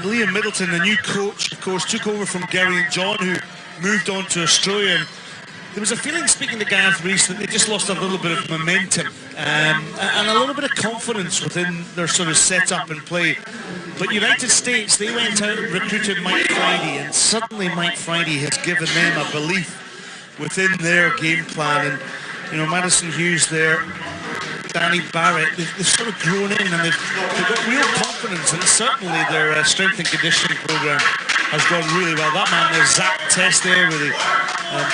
Liam Middleton, the new coach, of course, took over from Gary and John, who moved on to Australia. And there was a feeling, speaking to Gareth Rees, that they just lost a little bit of momentum and a little bit of confidence within their sort of setup and play. But United States, they went out and recruited Mike Friday, and suddenly Mike Friday has given them a belief within their game plan. And, you know, Madison Hughes there, Danny Barrett, they've sort of grown in, and they've got real confidence, and certainly their strength and conditioning program has gone really well. That man there's Zach Test there with it,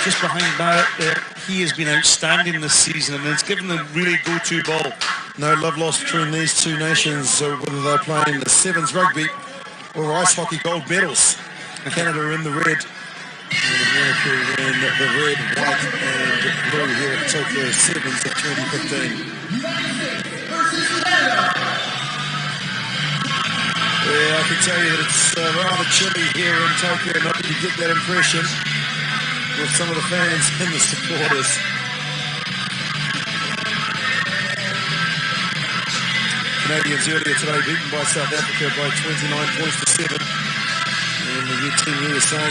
just behind Barrett there. He has been outstanding this season, and it's given them really go-to ball. No love lost between these two nations, whether they're playing the sevens rugby or ice hockey gold medals. Canada in the red, and America in the red, white and blue here at Tokyo Sevens of 2015. Yeah, I can tell you that it's rather chilly here in Tokyo, not that you get that impression with some of the fans and the supporters. Canadians earlier today beaten by South Africa by 29 points to 7. And the Team USA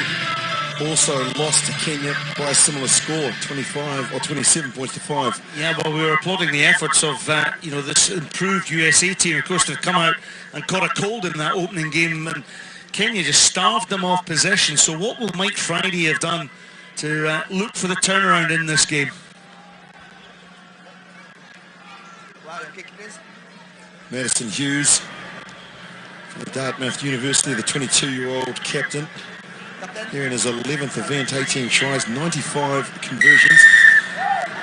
also lost to Kenya by a similar score, 25 or 27 points to 5. Yeah, well, we were applauding the efforts of you know, this improved USA team. Of course, they've come out and caught a cold in that opening game, and Kenya just starved them off possession. So what will Mike Friday have done to look for the turnaround in this game? Madison Hughes from the Dartmouth University, the 22-year-old captain. Here in his 11th event, 18 tries, 95 conversions.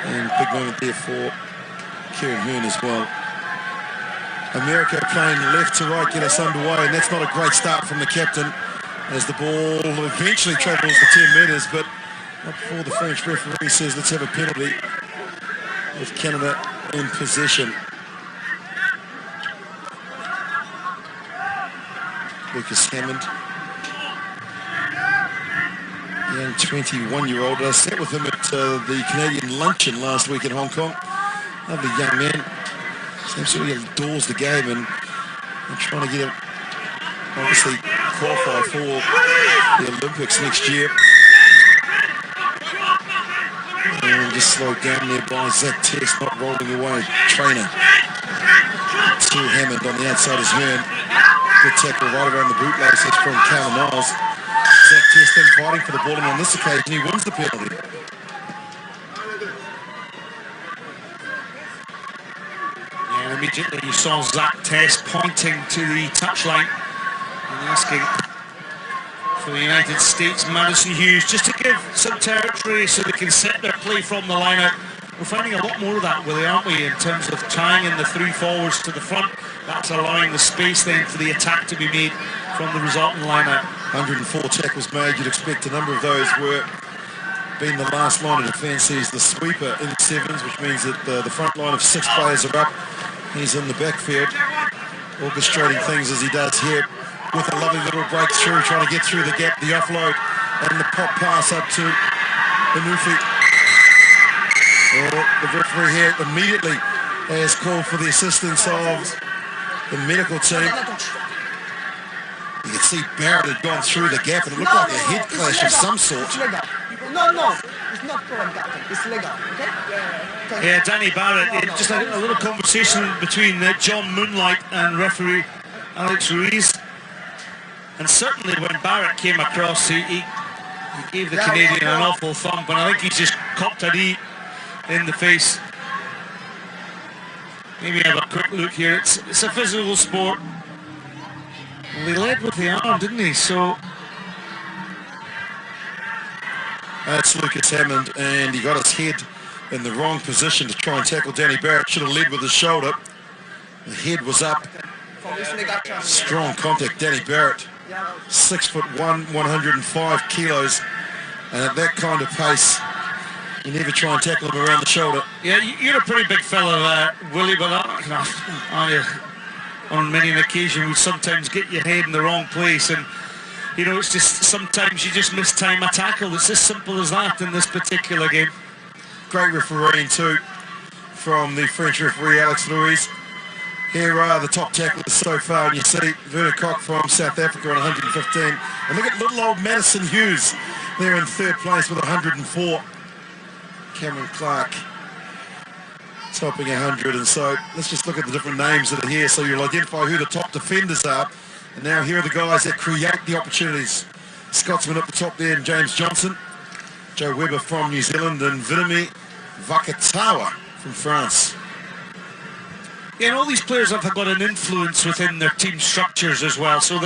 And big moment there for Kieran Hearn as well. America playing left to right, get us underway, and that's not a great start from the captain as the ball eventually travels the 10 metres, but not before the French referee says let's have a penalty with Canada in possession. Lucas Hammond, young 21-year-old. I sat with him at the Canadian luncheon last week in Hong Kong. Lovely young man. He absolutely adores the game, and I'm trying to get him obviously qualified for the Olympics next year. And just slowed down there by Zach Test, not rolling away. Trainer to Hammond on the outside is Hearn. Good tackle right around the bootlaces from Callum Niles. Zach Test then fighting for the ball, and on this occasion he wins the penalty. Yeah, immediately you saw Zach Test pointing to the touchline and asking for the United States, Madison Hughes, just to give some territory so they can set their play from the line out. We're finding a lot more of that, Willie, aren't we, in terms of tying in the three forwards to the front. That's allowing the space then for the attack to be made from the resulting line-out. 104 tackles made. You'd expect a number of those were being the last line of defence. He's the sweeper in sevens, which means that the front line of 6 players are up. He's in the backfield, orchestrating things as he does here with a lovely little breakthrough, trying to get through the gap, the offload, and the pop pass up to Inufi. Well, the referee here immediately has called for the assistance of the medical team. You can see Barrett had gone through the gap, and it looked like a head clash of some sort. No, it's not correct, Captain. It's legal, okay? Yeah, Danny Barrett, just a little conversation between John Moonlight and referee Alex Ruiz. And certainly when Barrett came across, he gave the Canadian an awful thump, and I think he's just copped a knee in the face. Maybe have a quick look here. It's a physical sport. Well, he led with the arm, didn't he? So that's Lucas Hammond, and he got his head in the wrong position to try and tackle Danny Barrett. Should have led with his shoulder. The head was up. Strong contact. Danny Barrett, 6'1", 105 kilos, and at that kind of pace, you never try and tackle him around the shoulder. Yeah, you're a pretty big fella, Willie, but on many an occasion we sometimes get your head in the wrong place, and you know, it's just sometimes you just mistime a tackle. It's as simple as that in this particular game. Great refereeing too from the French referee Alex Ruiz. Here are the top tacklers so far, and you see Werner Koch from South Africa on 115. And look at little old Madison Hughes there in third place with 104. Cameron Clark topping 100. And so let's just look at the different names that are here so you'll identify who the top defenders are. And now here are the guys that create the opportunities. Scotsman at the top there, and James Johnson. Joe Webber from New Zealand, and Virimi Vakatawa from France. Yeah, and all these players have got an influence within their team structures as well. So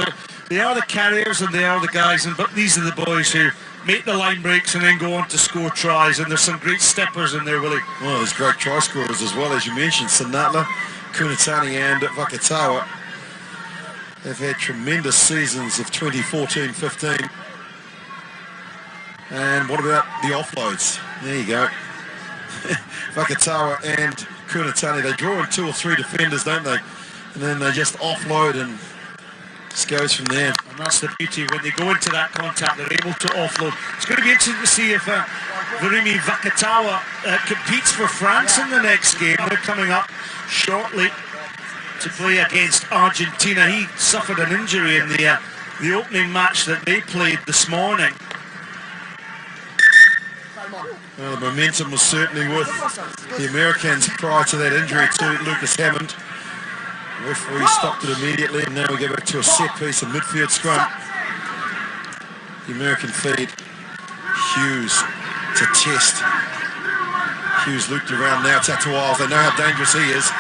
they are the carriers and they are the guys, but these are the boys who make the line breaks and then go on to score tries. And there's some great steppers in there, Willie. Well, there's great try scorers as well, as you mentioned. Sanatla, Kunatani and Vakatawa have had tremendous seasons of 2014-15. And what about the offloads? There you go. Vakatawa and Kunatani, they draw in 2 or 3 defenders, don't they? And then they just offload and just goes from there. And that's the beauty. When they go into that contact, they're able to offload. It's going to be interesting to see if Virimi Vakatawa competes for France in the next game. They're coming up shortly to play against Argentina. He suffered an injury in the opening match that they played this morning. Well, the momentum was certainly with the Americans prior to that injury to Lucas Hammond. The referee stopped it immediately, and now we go back to a set piece, a midfield scrum. The American feed. Hughes to test. Hughes looped around now. It's out to Wiles. They know how dangerous he is,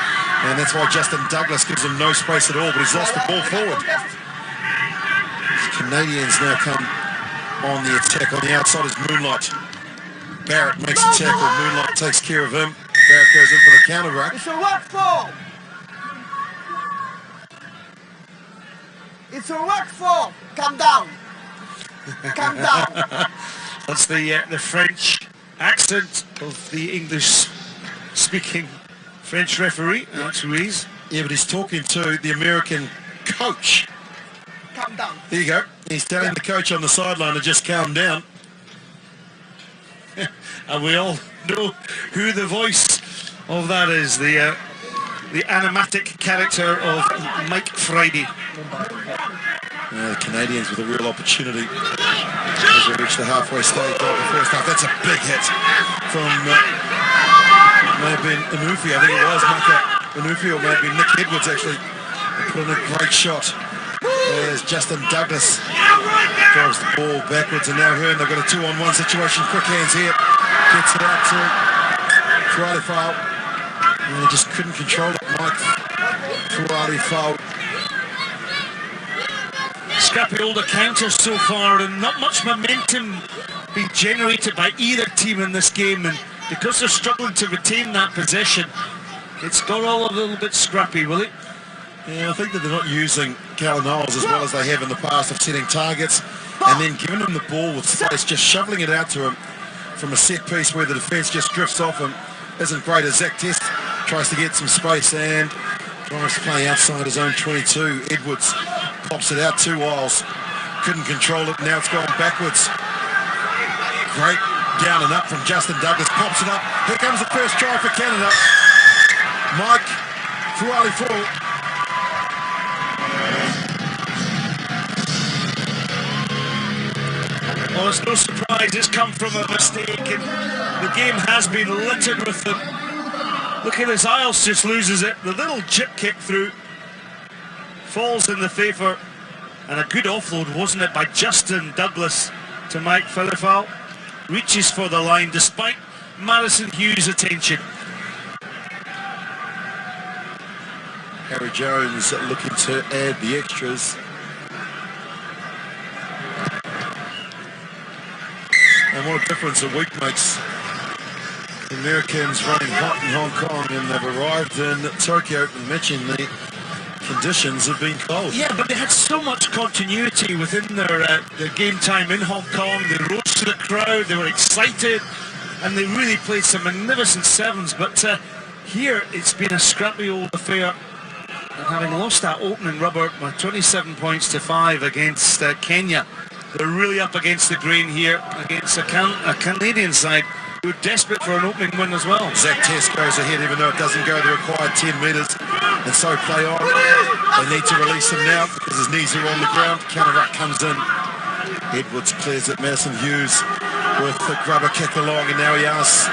and that's why Justin Douglas gives him no space at all, but he's lost the ball forward. The Canadians now come on the attack. On the outside is Moonlight. Barrett makes a tackle. Moonlight takes care of him. Barrett goes in for the counter ruck. It's a ruck fall. It's a ruck fall. Calm down. Calm down. That's the French accent of the English-speaking French referee, Alex Ruiz. Yeah, but he's talking to the American coach. Calm down. There you go. He's telling the coach on the sideline to just calm down. And we all know who the voice of that is, the animatic character of Mike Friday. The Canadians with a real opportunity as we reach the halfway stage of the first half. That's a big hit from, may have been Inufi, I think it was, Maka Inufi, or may have been Nick Edwards actually. They put in a great shot. There's Justin Douglas, drives the ball backwards, and now Hearn, they've got a 2-on-1 situation. Quick hands here, gets it out to Fualifau, and they just couldn't control it. Mike Fualifau. Scrappy older counters so far, and not much momentum being generated by either team in this game, and because they're struggling to retain that possession, it's got all a little bit scrappy, will it? Yeah, I think that they're not using Callum Knowles as well as they have in the past of setting targets and then giving him the ball with space, just shoveling it out to him from a set piece where the defence just drifts off him. Isn't great as Zach Test tries to get some space and tries to play outside his own 22. Edwards pops it out to Wiles. Couldn't control it, now it's gone backwards. Great down and up from Justin Douglas, pops it up. Here comes the first try for Canada. Mike Fualifau. Well, it's no surprise it's come from a mistake, and the game has been littered with them. Look at this, Isles just loses it. The little chip kick through falls in the favour, and a good offload, wasn't it, by Justin Douglas to Mike Fualifau. Reaches for the line despite Madison Hughes' attention. Harry Jones looking to add the extras. And what a difference a week makes. The Americans running hot in Hong Kong, and they've arrived in Tokyo, and mentioning the conditions have been cold. Yeah, but they had so much continuity within their game time in Hong Kong. They rose to the crowd, they were excited, and they really played some magnificent sevens. But here it's been a scrappy old affair. And having lost that opening rubber by 27 points to 5 against Kenya, they're really up against the grain here against a Canadian side who are desperate for an opening win as well. Zach Test goes ahead even though it doesn't go the required 10 metres. and so play on. They need to release him now because his knees are on the ground. Counter-ruck comes in. Edwards clears it. Madison Hughes with the grubber kick along, and now he asks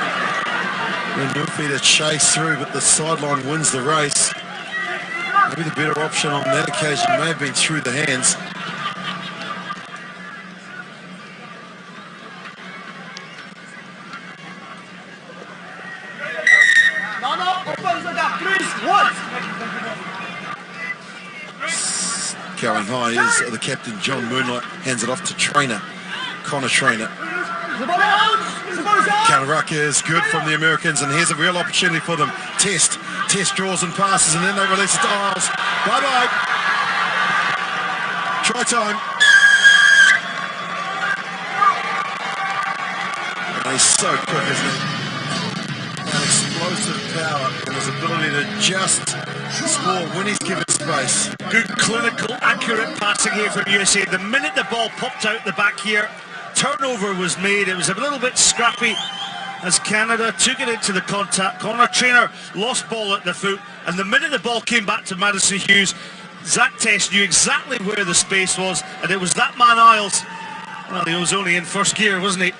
Nufi to chase through, but the sideline wins the race. Maybe the better option on that occasion may have been through the hands. Going high is the captain, John Moonlight, hands it off to trainer, Connor Trainer. Counter-ruck is good from the Americans, and here's a real opportunity for them. Test draws and passes, and then they release it to Isles. Bye-bye. Try time. And he's so quick, isn't he? An explosive power and his ability to just score when he's given space. Good clinical, accurate passing here from USA. The minute the ball popped out the back here, turnover was made. It was a little bit scrappy as Canada took it into the contact. Connor Trainer lost ball at the foot, and the minute the ball came back to Madison Hughes, Zach Test knew exactly where the space was, and it was that man Isles. Well, he was only in first gear, wasn't he?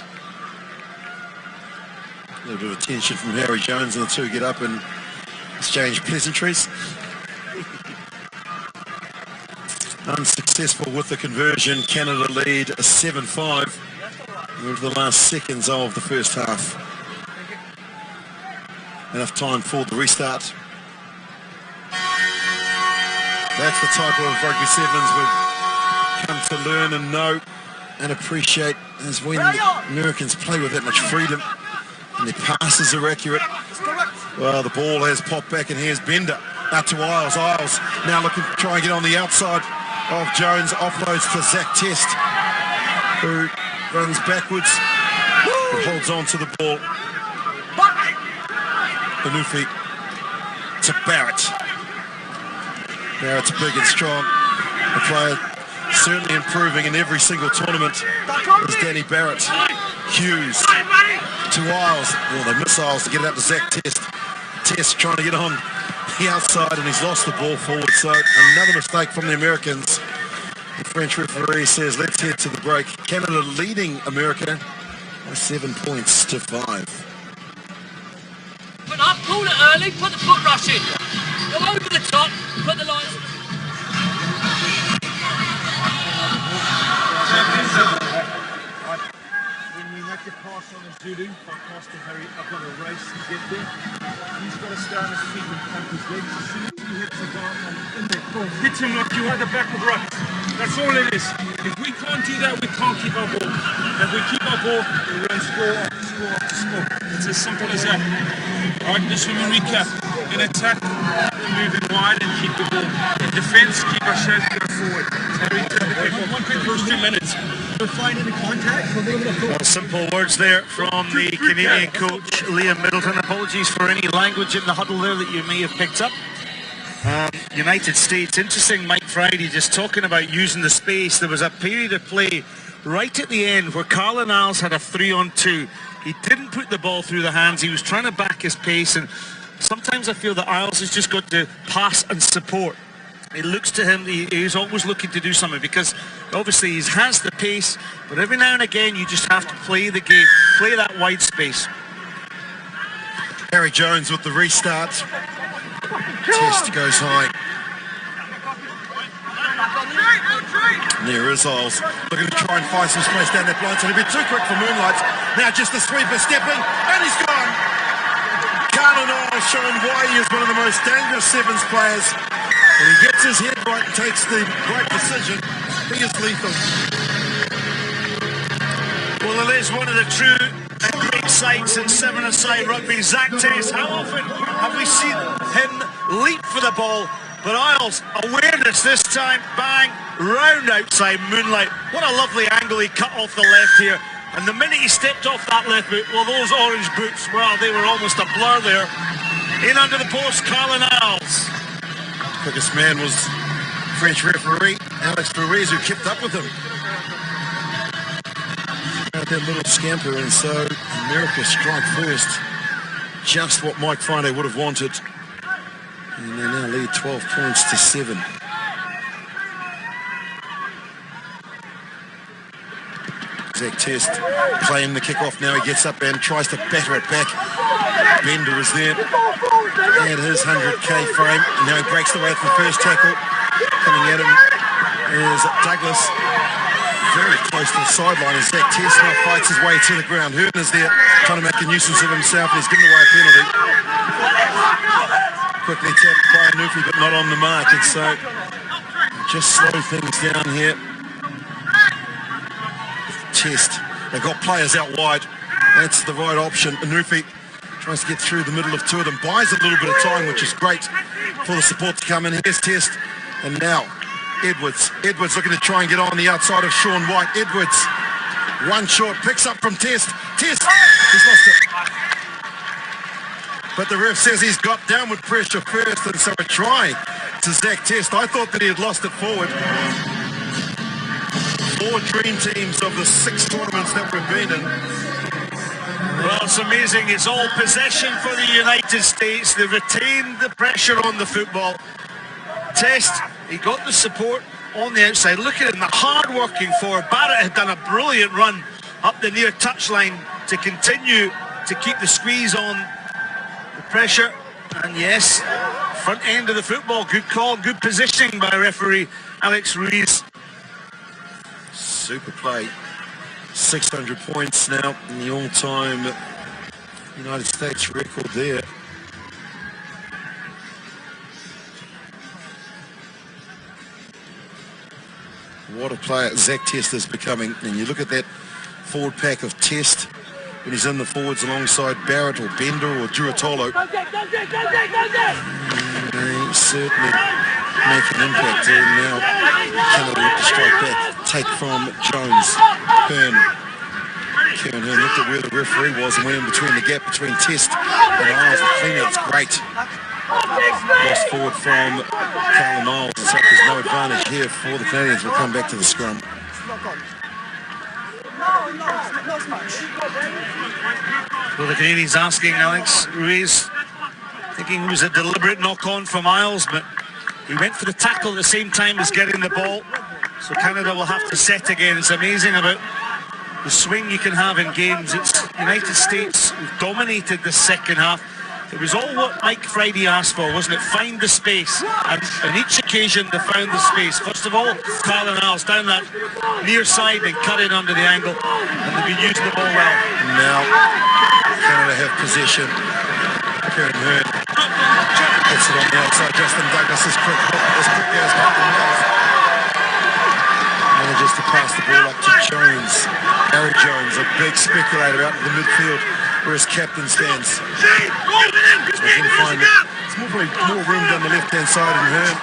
A little bit of attention from Harry Jones, and the two get up and exchange pleasantries. Unsuccessful with the conversion. Canada lead 7-5 into the last seconds of the first half. Enough time for the restart. That's the type of rugby sevens we've come to learn and know and appreciate, is when Americans play with that much freedom and their passes are accurate. Well, the ball has popped back, and here's Bender out to Isles. Isles now looking to try and get on the outside of Jones, offloads to Zach Test, who runs backwards but holds on to the ball. Anufi to Barrett. Barrett's big and strong. A player certainly improving in every single tournament is Danny Barrett. Hughes to Isles. Oh, they miss Isles to get it out to Zach Test. Test trying to get on the outside, and he's lost the ball forward. So another mistake from the Americans. The French referee says let's head to the break. Canada leading America by 7 points to 5. Put up, pull it early, put the foot rush in. Go over the top, put the lines. When we make the pass on a Zulu, I pass to Harry, I've got a race to get there. He's got to stay on his feet and pump his legs. As soon as he hits the bar in there, hit him like you had the back of right. That's all it is. If we can't do that, we can't keep our ball. If we keep our ball, we run score after score after score. It's as simple as that. Alright, just when we recap. In attack, we're moving wide and keep the ball. In defense, keep our shape, go forward. One quick first 2 minutes. We're finding the contact. Well, simple words there from the Canadian coach, Liam Middleton. Apologies for any language in the huddle there that you may have picked up. United States, interesting, Mike Friday just talking about using the space. There was a period of play right at the end where Carlin Isles had a 3-on-2. He didn't put the ball through the hands. He was trying to back his pace, and sometimes I feel that Isles has just got to pass and support. It looks to him, he's always looking to do something, because obviously he has the pace, but every now and again you just have to play the game, play that wide space. Harry Jones with the restart. Test goes high. There is Isles looking to try and find some space down that blind side. A bit too quick for Moonlight. Now just the sweeper stepping, and he's gone. Carlin Isles showing why he is one of the most dangerous sevens players. When he gets his head right and takes the right decision, he is lethal. Well, it is one of the true and great sights in seven-a-side rugby. Zach Test, how often have we seen him leap for the ball? But Isles, awareness this time, bang, round outside Moonlight. What a lovely angle he cut off the left here. And the minute he stepped off that left boot, well, those orange boots, well, they were almost a blur there. In under the post, Carlin Isles. Quickest man was French referee Alex Ruiz, who kept up with him. That little scamper, and so America strike first. Just what Mike Friday would have wanted. And they now lead 12 points to 7. Zach Test playing the kickoff now. He gets up and tries to batter it back. Bender is there at his 100k frame. And now he breaks the way from the first tackle. Coming at him is Douglas. Very close to the sideline. And Zach Test now fights his way to the ground. Hurton is there trying to make a nuisance of himself. And he's given away a penalty. Quickly tapped by Nufi, but not on the mark. And so just slow things down here. Test. They've got players out wide. That's the right option. Anufi tries to get through the middle of two of them. Buys a little bit of time, which is great for the support to come in. Here's Test. And now Edwards. Edwards looking to try and get on the outside of Sean White. Edwards. One short. Picks up from Test. Test. He's lost it. But the ref says he's got downward pressure first. And so a try to Zach Test. I thought that he had lost it forward. 4 dream teams of the 6 tournaments that we've been in. Well, it's amazing. It's all possession for the United States. They retained the pressure on the football. Test, he got the support on the outside. Look at him, the hard-working forward. Barrett had done a brilliant run up the near touchline to continue to keep the squeeze on the pressure. And yes, front end of the football. Good call, good positioning by referee Alex Ruiz. Super play. 600 points now in the all-time United States record there. What a player Zach Test is becoming. And you look at that forward pack of Test when he's in the forwards alongside Barrett or Bender or Duratolo. They certainly make an impact there. Now Canada look to strike back. Take from Jones. Hearn. Kieran Hearn looked at where the referee was and went in between the gap between Test and Miles. The clean-out's great. Lost forward from Carla Miles. So there's no advantage here for the Canadians. We'll come back to the scrum. Well, the Canadians asking Alex Ruiz, thinking it was a deliberate knock-on for Miles, but he went for the tackle at the same time as getting the ball. So Canada will have to set again. It's amazing about the swing you can have in games. It's United States who've dominated the second half. It was all what Mike Friday asked for, wasn't it? Find the space. And on each occasion, they found the space. First of all, Carl and Al's down that near side and cut in under the angle. And they've been using the ball well. Now, Canada have possession. Kieran Hearn gets it on the outside. Justin Douglas is quick as Malcolm Miles. Manages to pass the ball up to Jones. Harry Jones, a big speculator out in the midfield where his captain stands. So he'll find it's more room down the left-hand side in Hearn.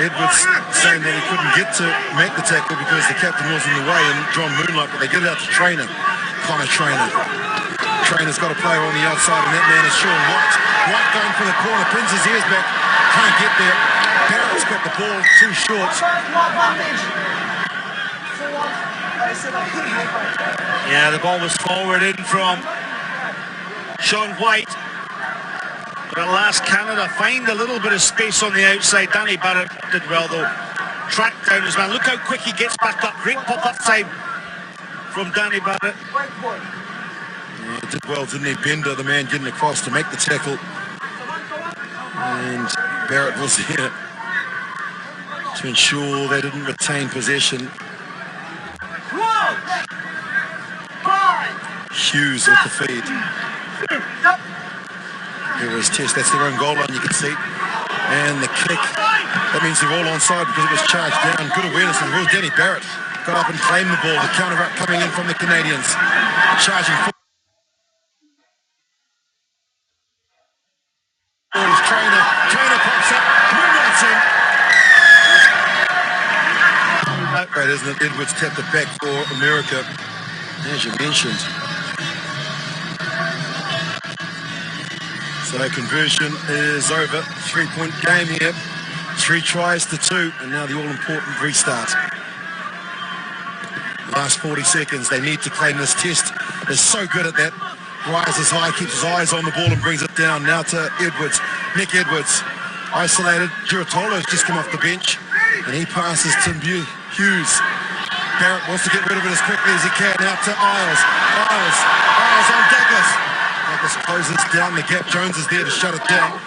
Edwards saying that he couldn't get to make the tackle because the captain was in the way, and John Moonlight, but they get it out to Trainer. Connor Trainer. Trainer's got a player on the outside, and that man is Sean White. White going for the corner, pins his ears back, can't get there. Barrett's got the ball too short. Yeah, the ball was forward in from Sean White. But at last, Canada find a little bit of space on the outside. Danny Barrett did well, though. Tracked down his man. Look how quick he gets back up. Great pop-up time from Danny Barrett. Yeah, did well, didn't he? Bender, the man getting across to make the tackle. And Barrett was here to ensure they didn't retain possession. Hughes with the feed. Here is Test. That's their own goal line, you can see. And the kick. That means they're all onside because it was charged down. Good awareness. And it was Danny Barrett. Got up and claimed the ball. The counter up coming in from the Canadians. Charging forward. Trainer. Trainer pops up. Moonlight's in. Great, isn't it? Edwards tapped it back for America. As you mentioned. So conversion is over. 3-point game here. 3 tries to 2. And now the all-important restart. Last 40 seconds. They need to claim this. Test. They're so good at that. Rises high, keeps his eyes on the ball and brings it down. Now to Edwards. Nick Edwards, isolated. Giratolo's just come off the bench, and he passes to Hughes. Barrett wants to get rid of it as quickly as he can. Out to Isles. Isles on Douglas. Douglas closes down the gap. Jones is there to shut it down.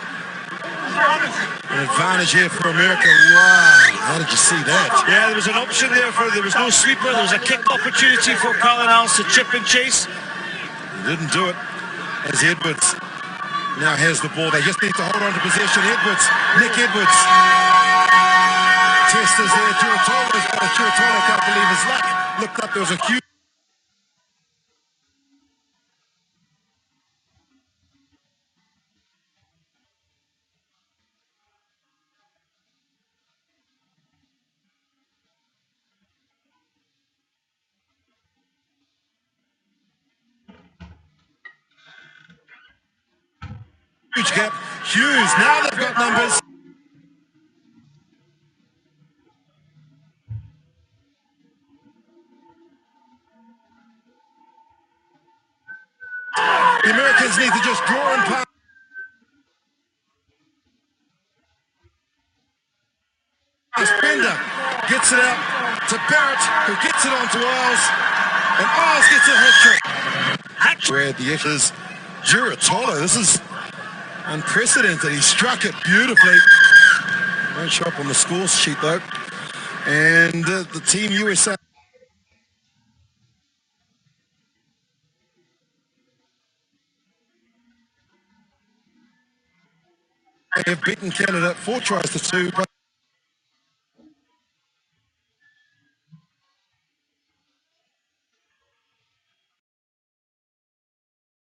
An advantage here for America. Wow, how did you see that? Yeah, there was an option there there was no sweeper. There was a kick opportunity for Cardinals to chip and chase. He didn't do it, as Edwards now has the ball. They just need to hold on to possession. Edwards, Nick Edwards. Testers there. Giratolo's got a Giratolo, can't believe his luck. Looked up, there was a huge gap. Hughes, now they've got numbers. The Americans need to just draw and pass. Bender gets it out to Barrett, who gets it onto Isles, and Isles gets a hat trick. Where the F is Giratolo. This is unprecedented. He struck it beautifully. Won't show up on the score sheet though. And the Team USA have beaten Canada 4 tries to 2.